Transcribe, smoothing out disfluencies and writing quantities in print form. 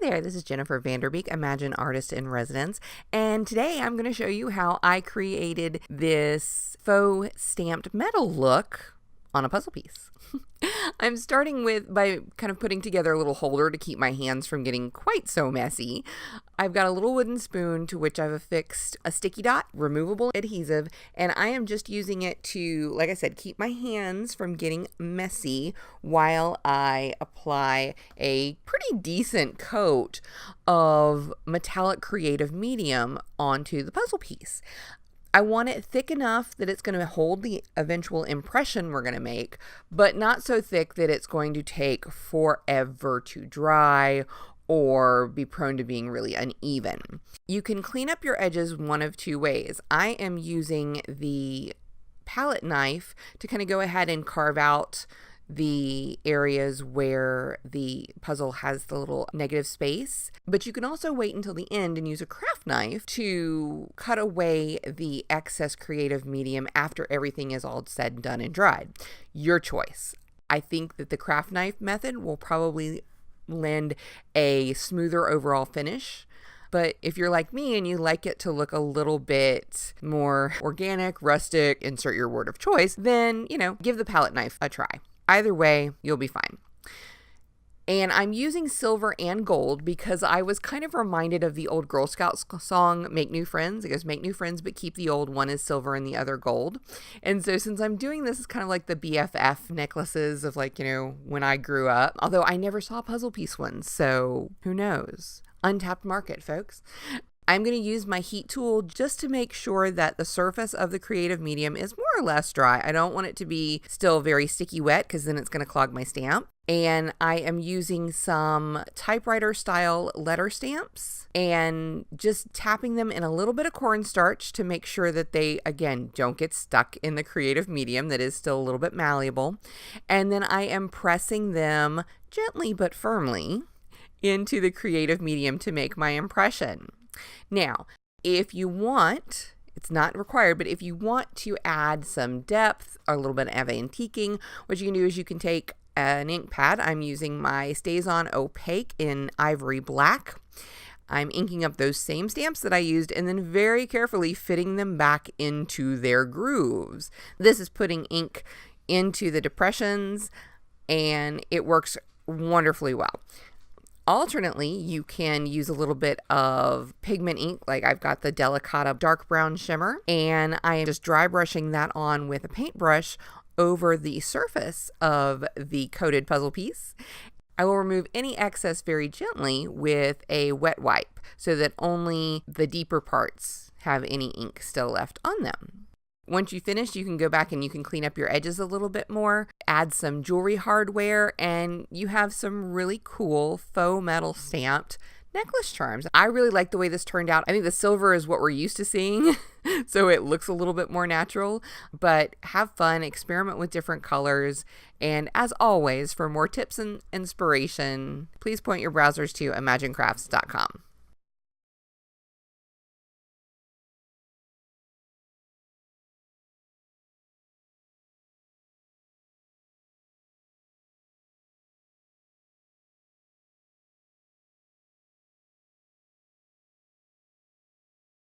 Hi there, this is Jennifer Vanderbeek, Imagine Artist in Residence, and today I'm going to show you how I created this faux stamped metal look on a puzzle piece. I'm starting by kind of putting together a little holder to keep my hands from getting quite so messy. I've got a little wooden spoon to which I've affixed a sticky dot, removable adhesive, and I am just using it to, like I said, keep my hands from getting messy while I apply a pretty decent coat of metallic creative medium onto the puzzle piece. I want it thick enough that it's going to hold the eventual impression we're going to make, but not so thick that it's going to take forever to dry or be prone to being really uneven. You can clean up your edges one of two ways. I am using the palette knife to kind of go ahead and carve out the areas where the puzzle has the little negative space. But you can also wait until the end and use a craft knife to cut away the excess creative medium after everything is all said, done, and dried. Your choice. I think that the craft knife method will probably lend a smoother overall finish. But if you're like me and you like it to look a little bit more organic, rustic, insert your word of choice, then, give the palette knife a try. Either way, you'll be fine. And I'm using silver and gold because I was kind of reminded of the old Girl Scouts song, Make New Friends. It goes, make new friends, but keep the old. One is silver and the other gold. And so since I'm doing this, it's kind of like the BFF necklaces of when I grew up. Although I never saw puzzle piece ones, so who knows? Untapped market, folks. I'm going to use my heat tool just to make sure that the surface of the creative medium is more or less dry. I don't want it to be still very sticky wet because then it's going to clog my stamp. And I am using some typewriter style letter stamps and just tapping them in a little bit of cornstarch to make sure that they, again, don't get stuck in the creative medium that is still a little bit malleable. And then I am pressing them gently but firmly into the creative medium to make my impression. Now, if you want, it's not required, but if you want to add some depth or a little bit of antiquing, what you can do is you can take an ink pad. I'm using my StazOn Opaque in Ivory Black. I'm inking up those same stamps that I used and then very carefully fitting them back into their grooves. This is putting ink into the depressions and it works wonderfully well. Alternately, you can use a little bit of pigment ink, like I've got the Delicata dark brown shimmer, and I am just dry brushing that on with a paintbrush over the surface of the coated puzzle piece. I will remove any excess very gently with a wet wipe so that only the deeper parts have any ink still left on them. Once you finish, you can go back and you can clean up your edges a little bit more, add some jewelry hardware, and you have some really cool faux metal stamped necklace charms. I really like the way this turned out. I think the silver is what we're used to seeing, so it looks a little bit more natural, but have fun, experiment with different colors, and as always, for more tips and inspiration, please point your browsers to imaginecrafts.com.